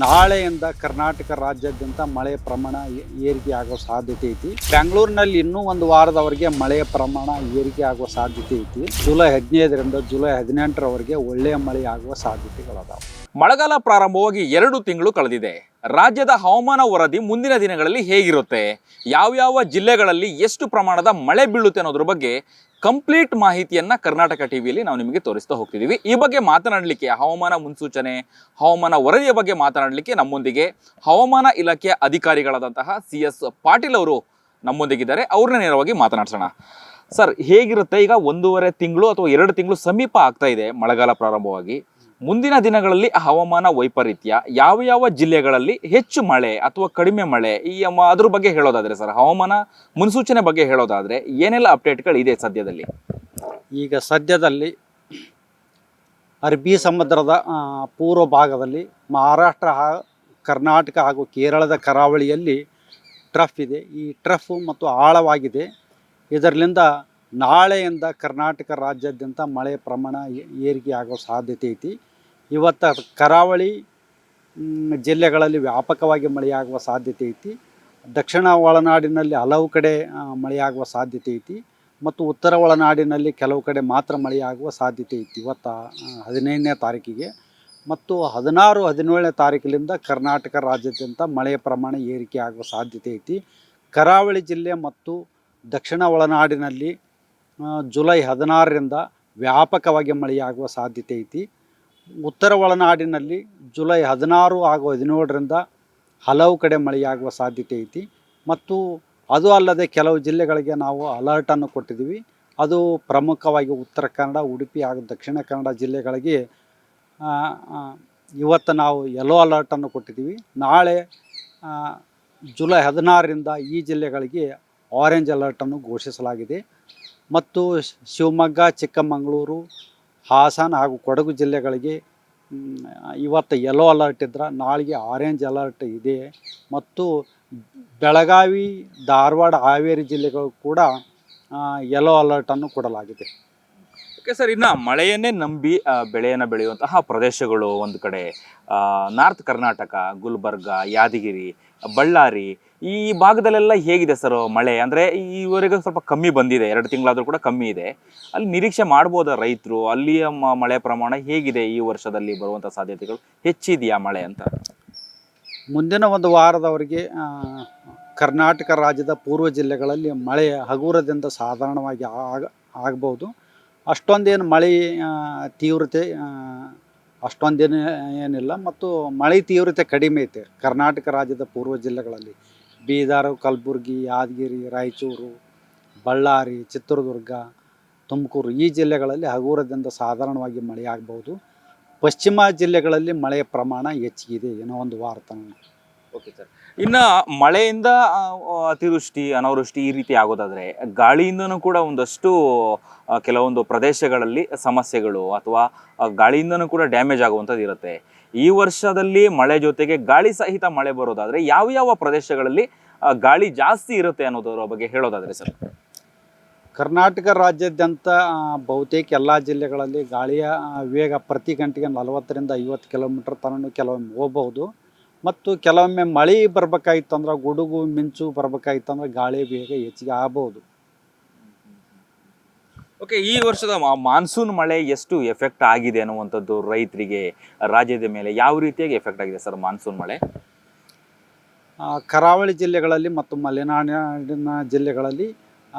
ನಾಳೆಯಿಂದ ಕರ್ನಾಟಕ ರಾಜ್ಯಾದ್ಯಂತ ಮಳೆಯ ಪ್ರಮಾಣ ಏರಿಕೆ ಆಗುವ ಸಾಧ್ಯತೆ ಐತಿ. ಬೆಂಗಳೂರಿನಲ್ಲಿ ಇನ್ನೂ ಒಂದು ವಾರದವರೆಗೆ ಮಳೆಯ ಪ್ರಮಾಣ ಏರಿಕೆ ಆಗುವ ಸಾಧ್ಯತೆ ಐತಿ. ಜುಲೈ 15ರಿಂದ ಜುಲೈ 18ರವರೆಗೆ ಒಳ್ಳೆಯ ಮಳೆ ಆಗುವ ಸಾಧ್ಯತೆಗಳದಾವೆ. ಮಳೆಗಾಲ ಪ್ರಾರಂಭವಾಗಿ 2 ತಿಂಗಳು ಕಳೆದಿದೆ. ರಾಜ್ಯದ ಹವಾಮಾನ ವರದಿ ಮುಂದಿನ ದಿನಗಳಲ್ಲಿ ಹೇಗಿರುತ್ತೆ, ಯಾವ ಜಿಲ್ಲೆಗಳಲ್ಲಿ ಎಷ್ಟು ಪ್ರಮಾಣದ ಮಳೆ ಬೀಳುತ್ತೆ ಅನ್ನೋದ್ರ ಬಗ್ಗೆ ಕಂಪ್ಲೀಟ್ ಮಾಹಿತಿಯನ್ನ ಕರ್ನಾಟಕ ಟಿವಿಯಲ್ಲಿ ನಾವು ನಿಮಗೆ ತೋರಿಸ್ತಾ ಹೋಗ್ತಿದ್ದೀವಿ. ಈ ಬಗ್ಗೆ ಮಾತನಾಡಲಿಕ್ಕೆ, ಹವಾಮಾನ ಮುನ್ಸೂಚನೆ, ಹವಾಮಾನ ವರದಿಯ ಬಗ್ಗೆ ಮಾತನಾಡಲಿಕ್ಕೆ ನಮ್ಮೊಂದಿಗೆ ಹವಾಮಾನ ಇಲಾಖೆಯ ಅಧಿಕಾರಿಗಳಾದಂತಹ CS ಪಾಟೀಲ್ ಅವರು ನಮ್ಮೊಂದಿಗಿದ್ದಾರೆ. ಅವ್ರನ್ನ ನೇರವಾಗಿ ಮಾತನಾಡ್ಸೋಣ. ಸರ್, ಹೇಗಿರುತ್ತೆ ಈಗ 1.5 ತಿಂಗಳು ಅಥವಾ 2 ತಿಂಗಳು ಸಮೀಪ ಆಗ್ತಾ ಇದೆ ಮಳೆಗಾಲ ಪ್ರಾರಂಭವಾಗಿ. ಮುಂದಿನ ದಿನಗಳಲ್ಲಿ ಹವಾಮಾನ ವೈಪರೀತ್ಯ ಯಾವ ಜಿಲ್ಲೆಗಳಲ್ಲಿ ಹೆಚ್ಚು ಮಳೆ ಅಥವಾ ಕಡಿಮೆ ಮಳೆ ಅದ್ರ ಬಗ್ಗೆ ಹೇಳೋದಾದ್ರೆ ಸರ್, ಹವಾಮಾನ ಮುನ್ಸೂಚನೆ ಬಗ್ಗೆ ಹೇಳೋದಾದ್ರೆ ಏನೆಲ್ಲ ಅಪ್ಡೇಟ್ಗಳು ಇದೆ ಸದ್ಯದಲ್ಲಿ? ಈಗ ಸದ್ಯದಲ್ಲಿ ಅರಬ್ಬಿ ಸಮುದ್ರದ ಪೂರ್ವ ಭಾಗದಲ್ಲಿ ಮಹಾರಾಷ್ಟ್ರ, ಕರ್ನಾಟಕ ಹಾಗೂ ಕೇರಳದ ಕರಾವಳಿಯಲ್ಲಿ ಟ್ರಫ್ ಇದೆ. ಈ ಟ್ರಫ್ ಮತ್ತು ಆಳವಾಗಿದೆ. ಇದರಿಂದ ನಾಳೆಯಿಂದ ಕರ್ನಾಟಕ ರಾಜ್ಯಾದ್ಯಂತ ಮಳೆಯ ಪ್ರಮಾಣ ಏರಿಕೆ ಆಗೋ ಸಾಧ್ಯತೆ ಐತಿ. ಇವತ್ತು ಕರಾವಳಿ ಜಿಲ್ಲೆಗಳಲ್ಲಿ ವ್ಯಾಪಕವಾಗಿ ಮಳೆಯಾಗುವ ಸಾಧ್ಯತೆ ಐತಿ. ದಕ್ಷಿಣ ಒಳನಾಡಿನಲ್ಲಿ ಹಲವು ಕಡೆ ಮಳೆಯಾಗುವ ಸಾಧ್ಯತೆ ಐತಿ ಮತ್ತು ಉತ್ತರ ಒಳನಾಡಿನಲ್ಲಿ ಕೆಲವು ಕಡೆ ಮಾತ್ರ ಮಳೆಯಾಗುವ ಸಾಧ್ಯತೆ ಐತಿ. ಇವತ್ತು 15ನೇ ತಾರೀಕಿಗೆ ಮತ್ತು 16, 17ನೇ ತಾರೀಕಿನಿಂದ ಕರ್ನಾಟಕ ರಾಜ್ಯಾದ್ಯಂತ ಮಳೆಯ ಪ್ರಮಾಣ ಏರಿಕೆ ಆಗುವ ಸಾಧ್ಯತೆ ಐತಿ. ಕರಾವಳಿ ಜಿಲ್ಲೆ ಮತ್ತು ದಕ್ಷಿಣ ಒಳನಾಡಿನಲ್ಲಿ ಜುಲೈ 16ರಿಂದ ವ್ಯಾಪಕವಾಗಿ ಮಳೆಯಾಗುವ ಸಾಧ್ಯತೆ ಐತಿ. ಉತ್ತರ ಒಳನಾಡಿನಲ್ಲಿ ಜುಲೈ 16 ಹಾಗೂ 17ರಿಂದ ಹಲವು ಕಡೆ ಮಳೆಯಾಗುವ ಸಾಧ್ಯತೆ ಐತಿ. ಮತ್ತು ಅದು ಅಲ್ಲದೆ ಕೆಲವು ಜಿಲ್ಲೆಗಳಿಗೆ ನಾವು ಅಲರ್ಟನ್ನು ಕೊಟ್ಟಿದ್ದೀವಿ. ಅದು ಪ್ರಮುಖವಾಗಿ ಉತ್ತರ ಕನ್ನಡ, ಉಡುಪಿ ಹಾಗೂ ದಕ್ಷಿಣ ಕನ್ನಡ ಜಿಲ್ಲೆಗಳಿಗೆ ಇವತ್ತು ನಾವು ಯೆಲ್ಲೋ ಅಲರ್ಟನ್ನು ಕೊಟ್ಟಿದ್ದೀವಿ. ನಾಳೆ ಜುಲೈ 16ರಿಂದ ಈ ಜಿಲ್ಲೆಗಳಿಗೆ ಆರೆಂಜ್ ಅಲರ್ಟನ್ನು ಘೋಷಿಸಲಾಗಿದೆ. ಮತ್ತು ಶಿವಮೊಗ್ಗ, ಚಿಕ್ಕಮಗಳೂರು, ಹಾಸನ ಹಾಗೂ ಕೊಡಗು ಜಿಲ್ಲೆಗಳಿಗೆ ಇವತ್ತು ಯೆಲ್ಲೋ ಅಲರ್ಟ್ ಇದ್ರೆ ನಾಳೆಗೆ ಆರೆಂಜ್ ಅಲರ್ಟ್ ಇದೆ. ಮತ್ತು ಬೆಳಗಾವಿ, ಧಾರವಾಡ, ಹಾವೇರಿ ಜಿಲ್ಲೆಗಳು ಕೂಡ ಯೆಲ್ಲೋ ಅಲರ್ಟನ್ನು ಕೊಡಲಾಗಿದೆ. ಓಕೆ ಸರ್, ಇನ್ನು ಮಳೆಯನ್ನೇ ನಂಬಿ ಬೆಳೆಯನ್ನು ಬೆಳೆಯುವಂತಹ ಪ್ರದೇಶಗಳು ಒಂದು ಕಡೆ ನಾರ್ತ್ ಕರ್ನಾಟಕ, ಗುಲ್ಬರ್ಗ, ಯಾದಗಿರಿ, ಬಳ್ಳಾರಿ ಈ ಭಾಗದಲ್ಲೆಲ್ಲ ಹೇಗಿದೆ ಸರ್ ಮಳೆ? ಅಂದರೆ ಈವರೆಗೆ ಸ್ವಲ್ಪ ಕಮ್ಮಿ ಬಂದಿದೆ, 2 ತಿಂಗಳಾದರೂ ಕೂಡ ಕಮ್ಮಿ ಇದೆ. ಅಲ್ಲಿ ನಿರೀಕ್ಷೆ ಮಾಡ್ಬೋದಾ ರೈತರು? ಅಲ್ಲಿಯ ಮಳೆ ಪ್ರಮಾಣ ಹೇಗಿದೆ? ಈ ವರ್ಷದಲ್ಲಿ ಬರುವಂಥ ಸಾಧ್ಯತೆಗಳು ಹೆಚ್ಚಿದೆಯಾ ಮಳೆ ಅಂತ? ಮುಂದಿನ ಒಂದು ವಾರದವರೆಗೆ ಕರ್ನಾಟಕ ರಾಜ್ಯದ ಪೂರ್ವ ಜಿಲ್ಲೆಗಳಲ್ಲಿ ಮಳೆ ಹಗುರದಿಂದ ಸಾಧಾರಣವಾಗಿ ಆಗ್ಬೋದು. ಅಷ್ಟೊಂದೇನು ಮಳೆ ತೀವ್ರತೆ ಅಷ್ಟೊಂದೇನು ಏನಿಲ್ಲ. ಮತ್ತು ಮಳೆ ತೀವ್ರತೆ ಕಡಿಮೆ ಐತೆ ಕರ್ನಾಟಕ ರಾಜ್ಯದ ಪೂರ್ವ ಜಿಲ್ಲೆಗಳಲ್ಲಿ. ಬೀದರ್, ಕಲಬುರಗಿ, ಯಾದಗಿರಿ, ರಾಯಚೂರು, ಬಳ್ಳಾರಿ, ಚಿತ್ರದುರ್ಗ, ತುಮಕೂರು ಈ ಜಿಲ್ಲೆಗಳಲ್ಲಿ ಹಗುರದಿಂದ ಸಾಧಾರಣವಾಗಿ ಮಳೆ ಆಗ್ಬೋದು. ಪಶ್ಚಿಮ ಜಿಲ್ಲೆಗಳಲ್ಲಿ ಮಳೆಯ ಪ್ರಮಾಣ ಹೆಚ್ಚಿಗಿದೆ ಏನೋ ಒಂದು ವಾರ ತನಕ. ಓಕೆ ಸರ್, ಇನ್ನು ಮಳೆಯಿಂದ ಅತಿವೃಷ್ಟಿ, ಅನಾವೃಷ್ಟಿ ಈ ರೀತಿ ಆಗೋದಾದರೆ ಗಾಳಿಯಿಂದನೂ ಕೂಡ ಒಂದಷ್ಟು ಕೆಲವೊಂದು ಪ್ರದೇಶಗಳಲ್ಲಿ ಸಮಸ್ಯೆಗಳು ಅಥವಾ ಗಾಳಿಯಿಂದನೂ ಕೂಡ ಡ್ಯಾಮೇಜ್ ಆಗುವಂಥದ್ದು ಇರುತ್ತೆ. ಈ ವರ್ಷದಲ್ಲಿ ಮಳೆ ಜೊತೆಗೆ ಗಾಳಿ ಸಹಿತ ಮಳೆ ಬರೋದಾದರೆ ಯಾವ ಪ್ರದೇಶಗಳಲ್ಲಿ ಗಾಳಿ ಜಾಸ್ತಿ ಇರುತ್ತೆ ಅನ್ನೋದರ ಬಗ್ಗೆ ಹೇಳೋದಾದರೆ ಸರ್? ಕರ್ನಾಟಕ ರಾಜ್ಯಾದ್ಯಂತ ಬಹುತೇಕ ಎಲ್ಲ ಜಿಲ್ಲೆಗಳಲ್ಲಿ ಗಾಳಿಯ ವೇಗ ಪ್ರತಿ ಗಂಟೆಗೆ 40ರಿಂದ 50 ಕಿಲೋಮೀಟರ್ ತನಕ ಕೆಲವೊಮ್ಮೆ ಹೋಗ್ಬೋದು. ಮತ್ತು ಕೆಲವೊಮ್ಮೆ ಮಳೆ ಬರ್ಬೇಕಾಗಿತ್ತಂದ್ರೆ, ಗುಡುಗು ಮಿಂಚು ಬರ್ಬೇಕಾಗಿತ್ತಂದ್ರೆ ಗಾಳಿ ವೇಗ ಹೆಚ್ಚಿಗೆ ಆಗ್ಬೋದು. ಓಕೆ, ಈ ವರ್ಷದ ಮಾನ್ಸೂನ್ ಮಳೆ ಎಷ್ಟು ಎಫೆಕ್ಟ್ ಆಗಿದೆ ಅನ್ನುವಂಥದ್ದು ರೈತರಿಗೆ, ರಾಜ್ಯದ ಮೇಲೆ ಯಾವ ರೀತಿಯಾಗಿ ಎಫೆಕ್ಟ್ ಆಗಿದೆ ಸರ್ ಮಾನ್ಸೂನ್ ಮಳೆ? ಕರಾವಳಿ ಜಿಲ್ಲೆಗಳಲ್ಲಿ ಮತ್ತು ಮಲೆನಾಡಿನ ಜಿಲ್ಲೆಗಳಲ್ಲಿ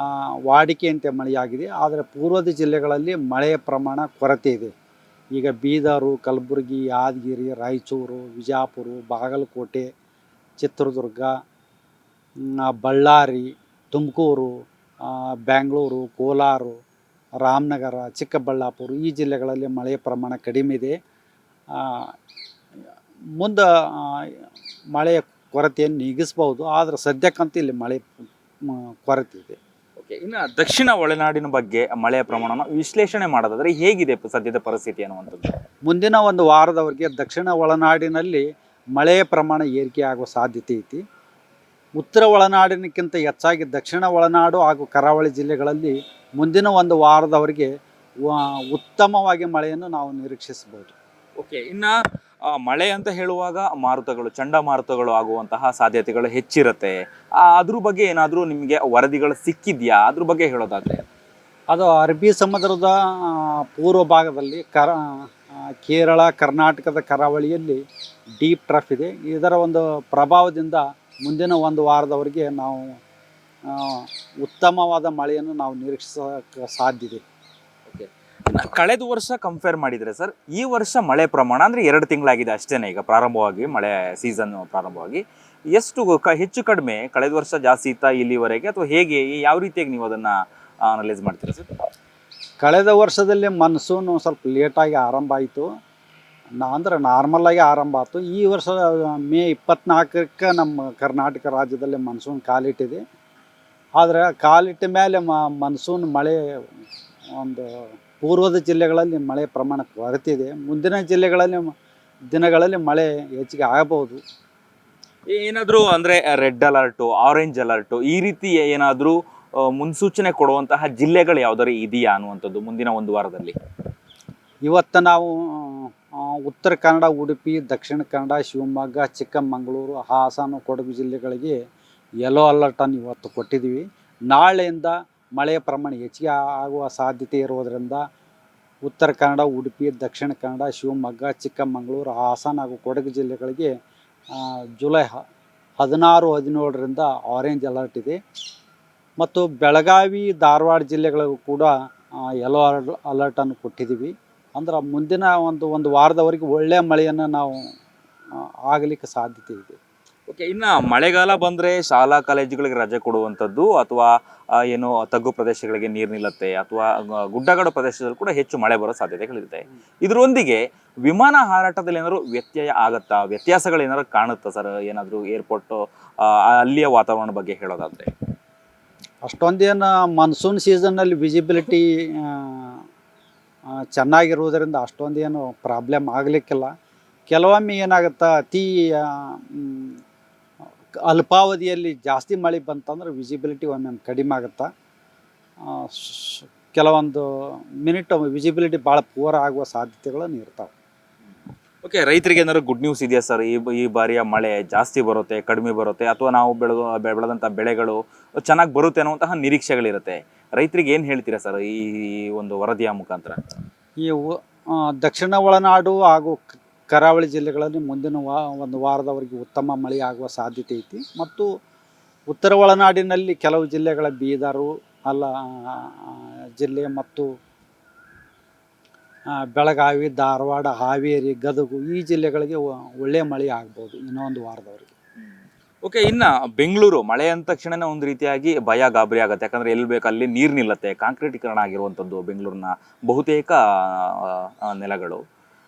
ವಾಡಿಕೆಯಂತೆ ಮಳೆಯಾಗಿದೆ. ಆದರೆ ಪೂರ್ವದ ಜಿಲ್ಲೆಗಳಲ್ಲಿ ಮಳೆಯ ಪ್ರಮಾಣ ಕೊರತೆ ಇದೆ. ಈಗ ಬೀದರು, ಕಲಬುರಗಿ, ಯಾದಗಿರಿ, ರಾಯಚೂರು, ವಿಜಯಪುರ, ಬಾಗಲಕೋಟೆ, ಚಿತ್ರದುರ್ಗ, ಬಳ್ಳಾರಿ, ತುಮಕೂರು, ಬೆಂಗಳೂರು, ಕೋಲಾರ, ರಾಮನಗರ, ಚಿಕ್ಕಬಳ್ಳಾಪುರ ಈ ಜಿಲ್ಲೆಗಳಲ್ಲಿ ಮಳೆಯ ಪ್ರಮಾಣ ಕಡಿಮೆ ಇದೆ. ಮುಂದೆ ಮಳೆಯ ಕೊರತೆಯನ್ನು ನೀಗಿಸ್ಬೋದು. ಆದರೆ ಸದ್ಯಕ್ಕಂತೂ ಇಲ್ಲಿ ಮಳೆ ಕೊರತೆ ಇದೆ. ಓಕೆ, ಇನ್ನು ದಕ್ಷಿಣ ಒಳನಾಡಿನ ಬಗ್ಗೆ ಮಳೆಯ ಪ್ರಮಾಣನ ವಿಶ್ಲೇಷಣೆ ಮಾಡೋದಾದರೆ ಹೇಗಿದೆ ಸದ್ಯದ ಪರಿಸ್ಥಿತಿ ಅನ್ನುವಂಥದ್ದು? ಮುಂದಿನ ಒಂದು ವಾರದವರೆಗೆ ದಕ್ಷಿಣ ಒಳನಾಡಿನಲ್ಲಿ ಮಳೆಯ ಪ್ರಮಾಣ ಏರಿಕೆ ಆಗುವ ಸಾಧ್ಯತೆ ಐತಿ. ಉತ್ತರ ಒಳನಾಡಿನಕ್ಕಿಂತ ಹೆಚ್ಚಾಗಿ ದಕ್ಷಿಣ ಒಳನಾಡು ಹಾಗೂ ಕರಾವಳಿ ಜಿಲ್ಲೆಗಳಲ್ಲಿ ಮುಂದಿನ ಒಂದು ವಾರದವರೆಗೆ ಉತ್ತಮವಾಗಿ ಮಳೆಯನ್ನು ನಾವು ನಿರೀಕ್ಷಿಸಬಹುದು. ಓಕೆ, ಇನ್ನು ಮಳೆ ಅಂತ ಹೇಳುವಾಗ ಮಾರುತಗಳು, ಚಂಡಮಾರುತಗಳು ಆಗುವಂತಹ ಸಾಧ್ಯತೆಗಳು ಹೆಚ್ಚಿರುತ್ತೆ. ಅದ್ರ ಬಗ್ಗೆ ಏನಾದರೂ ನಿಮಗೆ ವರದಿಗಳು ಸಿಕ್ಕಿದ್ಯಾ? ಅದ್ರ ಬಗ್ಗೆ ಹೇಳೋದಾದ್ರೆ ಅದು ಅರಬ್ಬಿ ಸಮುದ್ರದ ಪೂರ್ವ ಭಾಗದಲ್ಲಿ ಕೇರಳ ಕರ್ನಾಟಕದ ಕರಾವಳಿಯಲ್ಲಿ ಡೀಪ್ ಟ್ರಫ್ ಇದೆ. ಇದರ ಒಂದು ಪ್ರಭಾವದಿಂದ ಮುಂದಿನ ಒಂದು ವಾರದವರೆಗೆ ನಾವು ಉತ್ತಮವಾದ ಮಳೆಯನ್ನು ನಾವು ನಿರೀಕ್ಷಿಸೋಕ್ಕೆ ಸಾಧ್ಯ ಇದೆ. ಓಕೆ, ಕಳೆದ ವರ್ಷ ಕಂಪೇರ್ ಮಾಡಿದರೆ ಸರ್, ಈ ವರ್ಷ ಮಳೆ ಪ್ರಮಾಣ ಅಂದರೆ 2 ತಿಂಗಳಾಗಿದೆ ಅಷ್ಟೇ ಈಗ ಪ್ರಾರಂಭವಾಗಿ, ಮಳೆ ಸೀಸನ್ ಪ್ರಾರಂಭವಾಗಿ ಎಷ್ಟು ಹೆಚ್ಚು ಕಡಿಮೆ ಕಳೆದ ವರ್ಷ ಜಾಸ್ತಿ ಇತ್ತಾ ಇಲ್ಲಿವರೆಗೆ, ಅಥವಾ ಹೇಗೆ, ಯಾವ ರೀತಿಯಾಗಿ ನೀವು ಅದನ್ನು ಅನಲೈಸ್ ಮಾಡ್ತೀರಾ ಸರ್? ಕಳೆದ ವರ್ಷದಲ್ಲಿ ಮನ್ಸೂನು ಸ್ವಲ್ಪ ಲೇಟಾಗಿ ಆರಂಭ ಆಯಿತು, ಅಂದರೆ ನಾರ್ಮಲಾಗಿ ಆರಂಭ ಆಯಿತು. ಈ ವರ್ಷ ಮೇ 24ಕ್ಕೆ ನಮ್ಮ ಕರ್ನಾಟಕ ರಾಜ್ಯದಲ್ಲಿ ಮನ್ಸೂನ್ ಕಾಲಿಟ್ಟಿದೆ. ಆದರೆ ಕಾಲಿಟ್ಟ ಮೇಲೆ ಮನ್ಸೂನ್ ಮಳೆ ಒಂದು ಪೂರ್ವದ ಜಿಲ್ಲೆಗಳಲ್ಲಿ ಮಳೆ ಪ್ರಮಾಣ ಕೊರತಿದೆ. ಮುಂದಿನ ದಿನಗಳಲ್ಲಿ ಮಳೆ ಹೆಚ್ಚಿಗೆ ಆಗಬಹುದು. ಏನಾದರೂ ಅಂದರೆ ರೆಡ್ ಅಲರ್ಟು, ಆರೆಂಜ್ ಅಲರ್ಟು ಈ ರೀತಿ ಏನಾದರೂ ಮುನ್ಸೂಚನೆ ಕೊಡುವಂತಹ ಜಿಲ್ಲೆಗಳು ಯಾವ್ದಾರು ಇದೆಯಾ ಅನ್ನುವಂಥದ್ದು ಮುಂದಿನ ಒಂದು ವಾರದಲ್ಲಿ? ಇವತ್ತು ನಾವು ಉತ್ತರ ಕನ್ನಡ, ಉಡುಪಿ, ದಕ್ಷಿಣ ಕನ್ನಡ, ಶಿವಮೊಗ್ಗ, ಚಿಕ್ಕಮಗಳೂರು, ಹಾಸನ, ಕೊಡಗು ಜಿಲ್ಲೆಗಳಿಗೆ ಯೆಲ್ಲೋ ಅಲರ್ಟನ್ನು ಇವತ್ತು ಕೊಟ್ಟಿದ್ದೀವಿ. ನಾಳೆಯಿಂದ ಮಳೆಯ ಪ್ರಮಾಣ ಹೆಚ್ಚಿಗೆ ಆಗುವ ಸಾಧ್ಯತೆ ಇರುವುದರಿಂದ ಉತ್ತರ ಕನ್ನಡ, ಉಡುಪಿ, ದಕ್ಷಿಣ ಕನ್ನಡ, ಶಿವಮೊಗ್ಗ, ಚಿಕ್ಕಮಗಳೂರು, ಹಾಸನ ಹಾಗೂ ಕೊಡಗು ಜಿಲ್ಲೆಗಳಿಗೆ ಜುಲೈ 16, 17ರಿಂದ ಆರೆಂಜ್ ಅಲರ್ಟ್ ಇದೆ. ಮತ್ತು ಬೆಳಗಾವಿ, ಧಾರವಾಡ ಜಿಲ್ಲೆಗಳಿಗೂ ಕೂಡ ಯೆಲ್ಲೋ ಅಲರ್ಟನ್ನು ಕೊಟ್ಟಿದ್ದೀವಿ. ಅಂದ್ರೆ ಮುಂದಿನ ಒಂದು ವಾರದವರೆಗೆ ಒಳ್ಳೆಯ ಮಳೆಯನ್ನು ನಾವು ಆಗಲಿಕ್ಕೆ ಸಾಧ್ಯತೆ ಇದೆ. ಓಕೆ, ಇನ್ನು ಮಳೆಗಾಲ ಬಂದರೆ ಶಾಲಾ ಕಾಲೇಜುಗಳಿಗೆ ರಜೆ ಕೊಡುವಂಥದ್ದು, ಅಥವಾ ಏನು ತಗ್ಗು ಪ್ರದೇಶಗಳಿಗೆ ನೀರು ನಿಲ್ಲುತ್ತೆ, ಅಥವಾ ಗುಡ್ಡಗಾಡು ಪ್ರದೇಶದಲ್ಲಿ ಕೂಡ ಹೆಚ್ಚು ಮಳೆ ಬರೋ ಸಾಧ್ಯತೆಗಳಿರುತ್ತೆ. ಇದರೊಂದಿಗೆ ವಿಮಾನ ಹಾರಾಟದಲ್ಲಿ ಏನಾದರೂ ವ್ಯತ್ಯಯ ಆಗುತ್ತಾ, ವ್ಯತ್ಯಾಸಗಳು ಏನಾದ್ರು ಕಾಣುತ್ತಾ ಸರ್? ಏನಾದರೂ ಏರ್ಪೋರ್ಟು ಅಲ್ಲಿಯ ವಾತಾವರಣ ಬಗ್ಗೆ ಹೇಳೋದಾದರೆ? ಅಷ್ಟೊಂದೇನು ಮನ್ಸೂನ್ ಸೀಸನ್ನಲ್ಲಿ ವಿಸಿಬಿಲಿಟಿ ಚೆನ್ನಾಗಿರುವುದರಿಂದ ಅಷ್ಟೊಂದೇನು ಪ್ರಾಬ್ಲಮ್ ಆಗಲಿಕ್ಕಿಲ್ಲ. ಕೆಲವೊಮ್ಮೆ ಏನಾಗುತ್ತಾ, ಅತಿ ಅಲ್ಪಾವಧಿಯಲ್ಲಿ ಜಾಸ್ತಿ ಮಳೆ ಬಂತಂದ್ರೆ ವಿಸಿಬಿಲಿಟಿ ಒಮ್ಮೆ ಕಡಿಮೆ ಆಗುತ್ತಾ. ಕೆಲವೊಂದು ಮಿನಿಟ್ ವಿಸಿಬಿಲಿಟಿ ಭಾಳ ಪೂರ ಆಗುವ ಸಾಧ್ಯತೆಗಳನ್ನು ಇರ್ತಾವೆ. ಓಕೆ, ರೈತರಿಗೆ ಏನಾದ್ರು ಗುಡ್ ನ್ಯೂಸ್ ಇದೆಯಾ ಸರ್? ಈ ಬಾರಿಯ ಮಳೆ ಜಾಸ್ತಿ ಬರುತ್ತೆ, ಕಡಿಮೆ ಬರುತ್ತೆ, ಅಥವಾ ನಾವು ಬೆಳೆದಂಥ ಬೆಳೆಗಳು ಚೆನ್ನಾಗಿ ಬರುತ್ತೆ ಅನ್ನುವಂತಹ ನಿರೀಕ್ಷೆಗಳಿರುತ್ತೆ. ರೈತರಿಗೆ ಏನು ಹೇಳ್ತೀರಾ ಸರ್ ಈ ಒಂದು ವರದಿಯ ಮುಖಾಂತರ? ಈ ದಕ್ಷಿಣ ಒಳನಾಡು ಹಾಗೂ ಕರಾವಳಿ ಜಿಲ್ಲೆಗಳಲ್ಲಿ ಮುಂದಿನ ಒಂದು ವಾರದವರೆಗೆ ಉತ್ತಮ ಮಳೆ ಆಗುವ ಸಾಧ್ಯತೆ ಐತಿ. ಮತ್ತು ಉತ್ತರ ಒಳನಾಡಿನಲ್ಲಿ ಕೆಲವು ಜಿಲ್ಲೆಗಳ ಬೀದರು ಜಿಲ್ಲೆ ಮತ್ತು ಬೆಳಗಾವಿ, ಧಾರವಾಡ, ಹಾವೇರಿ, ಗದಗು ಈ ಜಿಲ್ಲೆಗಳಿಗೆ ಒಳ್ಳೆಯ ಮಳೆ ಆಗ್ಬೋದು ಇನ್ನೊಂದು ವಾರದವರೆಗೆ. ಓಕೆ, ಇನ್ನು ಬೆಂಗಳೂರು ಮಳೆ ಅಂದ ತಕ್ಷಣ ಒಂದು ರೀತಿಯಾಗಿ ಭಯ ಗಾಬರಿ ಆಗುತ್ತೆ. ಯಾಕಂದರೆ ಎಲ್ಲಿ ಬೇಕು ಅಲ್ಲಿ ನೀರು ನಿಲ್ಲತ್ತೆ, ಕಾಂಕ್ರೀಟೀಕರಣ ಆಗಿರುವಂಥದ್ದು ಬೆಂಗಳೂರಿನ ಬಹುತೇಕ ನೆಲಗಳು.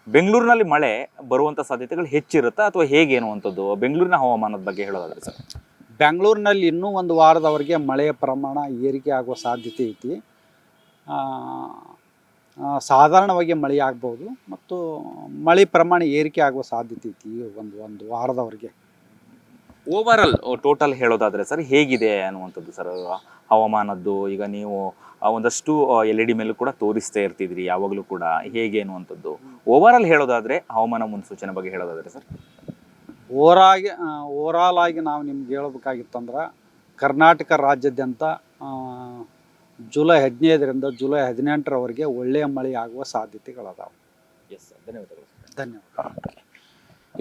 ಬೆಂಗಳೂರಿನಲ್ಲಿ ಮಳೆ ಬರುವಂಥ ಸಾಧ್ಯತೆಗಳು ಹೆಚ್ಚಿರುತ್ತಾ, ಅಥವಾ ಹೇಗೆ ಅನ್ನುವಂಥದ್ದು ಬೆಂಗಳೂರಿನ ಹವಾಮಾನದ ಬಗ್ಗೆ ಹೇಳೋದಾದ್ರೆ ಸರ್? ಬೆಂಗಳೂರಿನಲ್ಲಿ ಇನ್ನೂ ಒಂದು ವಾರದವರೆಗೆ ಮಳೆಯ ಪ್ರಮಾಣ ಏರಿಕೆ ಆಗುವ ಸಾಧ್ಯತೆ ಐತಿ. ಸಾಧಾರಣವಾಗಿ ಮಳೆ ಆಗ್ಬೋದು ಮತ್ತು ಮಳೆ ಪ್ರಮಾಣ ಏರಿಕೆ ಆಗುವ ಸಾಧ್ಯತೆ ಐತಿ ಒಂದು ವಾರದವರೆಗೆ. ಓವರಾಲ್ ಟೋಟಲ್ ಹೇಳೋದಾದರೆ ಸರ್ ಹೇಗಿದೆ ಅನ್ನುವಂಥದ್ದು ಸರ್ ಹವಾಮಾನದ್ದು? ಈಗ ನೀವು ಒಂದಷ್ಟು LED ಮೇಲೂ ಕೂಡ ತೋರಿಸ್ತಾ ಇರ್ತಿದ್ರಿ ಯಾವಾಗಲೂ ಕೂಡ, ಹೇಗೆ ಅನ್ನುವಂಥದ್ದು ಓವರಾಲ್ ಹೇಳೋದಾದರೆ, ಹವಾಮಾನ ಮುನ್ಸೂಚನೆ ಬಗ್ಗೆ ಹೇಳೋದಾದರೆ ಸರ್? ಓವರಾಲ್ ಆಗಿ ನಾವು ನಿಮ್ಗೆ ಹೇಳ್ಬೇಕಾಗಿತ್ತಂದ್ರೆ, ಕರ್ನಾಟಕ ರಾಜ್ಯಾದ್ಯಂತ ಜುಲೈ 15ರಿಂದ ಜುಲೈ 18ರವರೆಗೆ ಒಳ್ಳೆಯ ಮಳೆ ಆಗುವ ಸಾಧ್ಯತೆಗಳದಾವೆ. ಎಸ್ ಸರ್, ಧನ್ಯವಾದಗಳು. ಧನ್ಯವಾದ.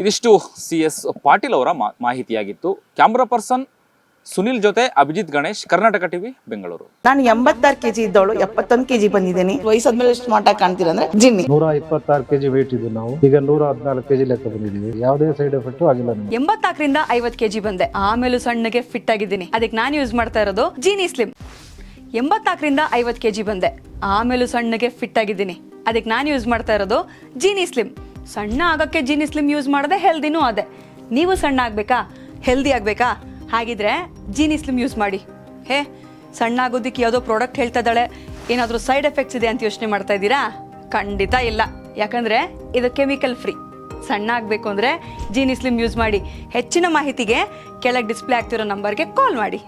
ಇದಿಷ್ಟು CS ಪಾಟೀಲ್ ಅವರ ಮಾಹಿತಿಯಾಗಿತ್ತು. ಕ್ಯಾಮ್ರಾ ಪರ್ಸನ್ ಸುನಿಲ್ ಜೊತೆ ಅಭಿಜಿತ್ ಗಣೇಶ್, ಕರ್ನಾಟಕ ಟಿವಿ, ಬೆಂಗಳೂರು. ನಾನು 86 kg ಇದ್ದವಳು 71 kg ಬಂದಿದ್ದೀನಿ. ವಯಸ್ಸಾದ್ಮೇಲೆ ಸ್ಮಾರ್ಟ್ ಆಗಿ ಕಾಣ್ತೀರಾ ಅಂದ್ರೆ ಜಿನ್ನಿ. 126 kg ವೇಟ್ ಇದ್ದು ನಾವು ಈಗ 114 kg ಲೆಕ್ಕ ಬಂದಿದ್ದೀವಿ. ಯಾವುದೇ ಸೈಡ್ ಎಫೆಕ್ಟ್ ಆಗಿಲ್ಲ. 84ರಿಂದ 50 kg ಬಂದೆ, ಆಮೇಲೆ ಸಣ್ಣಗೆ ಫಿಟ್ ಆಗಿದ್ದೀನಿ. ಅದಕ್ಕೆ ನಾನು ಯೂಸ್ ಮಾಡ್ತಾ ಇರೋದು ಜೀನಿ ಸ್ಲಿಮ್. 84ರಿಂದ 50 kg ಬಂದೆ, ಆಮೇಲೆ ಸಣ್ಣಗೆ ಫಿಟ್ ಆಗಿದ್ದೀನಿ. ಅದಕ್ಕೆ ನಾನು ಯೂಸ್ ಮಾಡ್ತಾ ಇರೋದು ಜೀನಿ ಸ್ಲಿಮ್. ಸಣ್ಣ ಆಗಕ್ಕೆ ಜೀನಿ ಸ್ಲಿಮ್ ಯೂಸ್ ಮಾಡದೆ ಹೆಲ್ದಿನೂ ಅದೇ. ನೀವು ಸಣ್ಣ ಆಗ್ಬೇಕಾ, ಹೆಲ್ದಿ ಆಗ್ಬೇಕಾ? ಹಾಗಿದ್ರೆ ಜೀನಿ ಸ್ಲಿಮ್ ಯೂಸ್ ಮಾಡಿ. ಸಣ್ಣ ಆಗೋದಕ್ಕೆ ಯಾವುದೋ ಪ್ರಾಡಕ್ಟ್ ಹೇಳ್ತಾ ಇದ್ದಾಳೆ, ಏನಾದರೂ ಸೈಡ್ ಎಫೆಕ್ಟ್ಸ್ ಇದೆ ಅಂತ ಯೋಚನೆ ಮಾಡ್ತಾ ಇದ್ದೀರಾ? ಖಂಡಿತ ಇಲ್ಲ, ಯಾಕಂದ್ರೆ ಇದು ಕೆಮಿಕಲ್ ಫ್ರೀ. ಸಣ್ಣ ಆಗಬೇಕು ಅಂದರೆ ಜೀನಿ ಸ್ಲಿಮ್ ಯೂಸ್ ಮಾಡಿ. ಹೆಚ್ಚಿನ ಮಾಹಿತಿಗೆ ಕೆಳಗೆ ಡಿಸ್ಪ್ಲೇ ಆಗ್ತಿರೋ ನಂಬರ್ಗೆ ಕಾಲ್ ಮಾಡಿ.